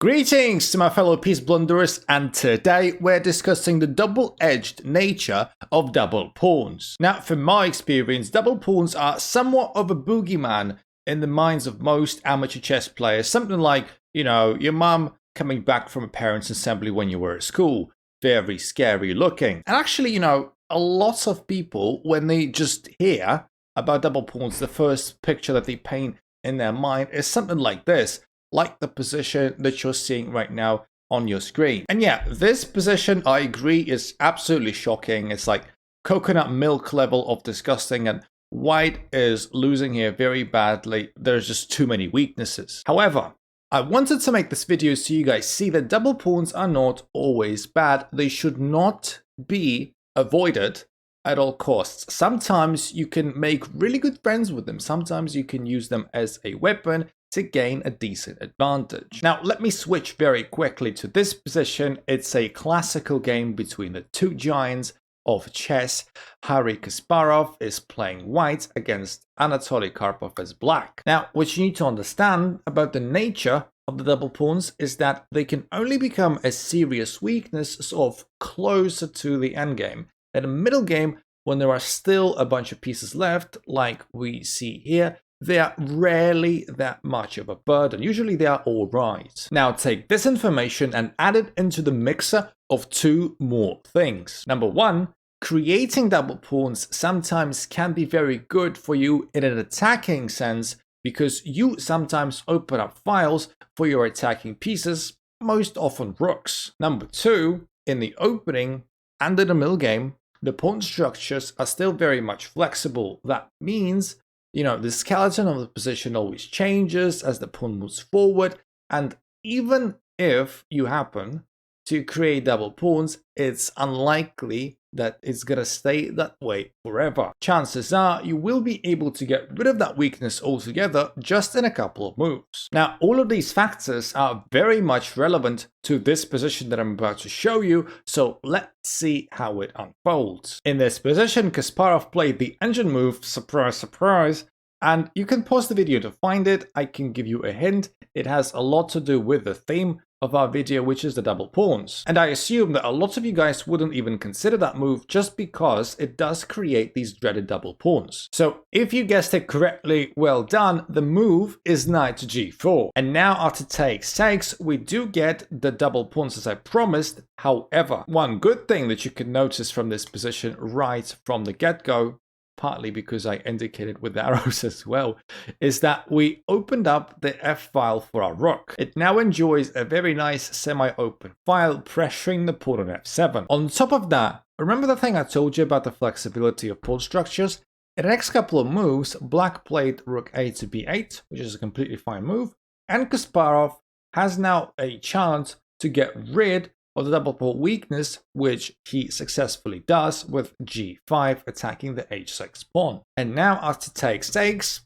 Greetings to my fellow peace blunderers, and today we're discussing the double-edged nature of double pawns. Now, from my experience, double pawns are somewhat of a boogeyman in the minds of most amateur chess players. Something like, your mum coming back from a parents' assembly when you were at school. Very scary looking. And actually, a lot of people, when they just hear about double pawns, the first picture that they paint in their mind is something like this. Like the position that you're seeing right now on your screen. And yeah, this position, I agree, is absolutely shocking. It's like coconut milk level of disgusting, and white is losing here very badly. There's just too many weaknesses. However, I wanted to make this video so you guys see that double pawns are not always bad. They should not be avoided at all costs. Sometimes you can make really good friends with them. Sometimes you can use them as a weapon to gain a decent advantage. Now, let me switch very quickly to this position. It's a classical game between the two giants of chess. Garry Kasparov is playing white against Anatoly Karpov as black. Now, what you need to understand about the nature of the double pawns is that they can only become a serious weakness sort of closer to the endgame. In the middle game, when there are still a bunch of pieces left, like we see here, they are rarely that much of a burden. Usually they are all right. Now take this information and add it into the mixer of two more things. Number one, creating double pawns sometimes can be very good for you in an attacking sense because you sometimes open up files for your attacking pieces, most often rooks. Number two, in the opening and in the middle game, the pawn structures are still very much flexible. That means the skeleton of the position always changes as the pawn moves forward, and even if you happen to create double pawns, it's unlikely that it's gonna stay that way forever. Chances are you will be able to get rid of that weakness altogether just in a couple of moves. Now, all of these factors are very much relevant to this position that I'm about to show you, so let's see how it unfolds. In this position, Kasparov played the engine move, surprise, surprise, and you can pause the video to find it. I can give you a hint. It has a lot to do with the theme of our video, which is the double pawns. And I assume that a lot of you guys wouldn't even consider that move just because it does create these dreaded double pawns. So if you guessed it correctly, well done. The move is knight to g4. And now after takes, we do get the double pawns as I promised. However, one good thing that you can notice from this position right from the get-go, partly because I indicated with the arrows as well, is that we opened up the F file for our rook. It now enjoys a very nice semi-open file, pressuring the pawn on F7. On top of that, remember the thing I told you about the flexibility of pawn structures? In the next couple of moves, black played rook a to b8, which is a completely fine move, and Kasparov has now a chance to get rid of the double pawn weakness, which he successfully does with g5 attacking the h6 pawn. And now after takes,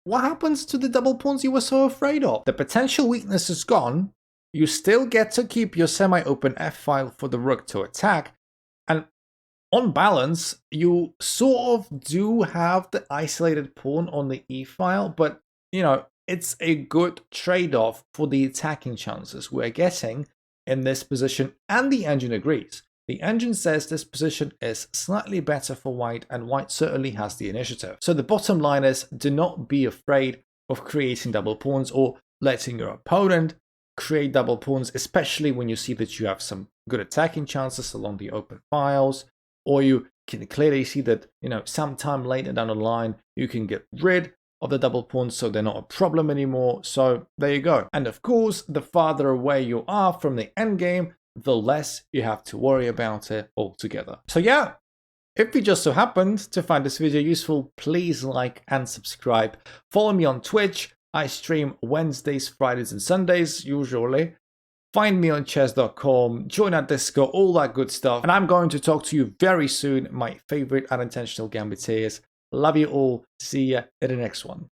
what happens to the double pawns you were so afraid of? The potential weakness is gone. You still get to keep your semi-open f file for the rook to attack, and on balance, you sort of do have the isolated pawn on the e file, but it's a good trade-off for the attacking chances we're getting in this position, and the engine agrees. The engine says this position is slightly better for white, and white certainly has the initiative. So the bottom line is, do not be afraid of creating double pawns or letting your opponent create double pawns, especially when you see that you have some good attacking chances along the open files, or you can clearly see that sometime later down the line you can get rid of the double pawns so they're not a problem anymore. So there you go. And of course, the farther away you are from the endgame, the less you have to worry about it altogether. So yeah, if you just so happened to find this video useful, please like and subscribe. Follow me on Twitch. I stream Wednesdays, Fridays and Sundays usually. Find me on chess.com, join our Discord, all that good stuff. And I'm going to talk to you very soon, my favorite unintentional gambiteers. Love you all. See ya in the next one.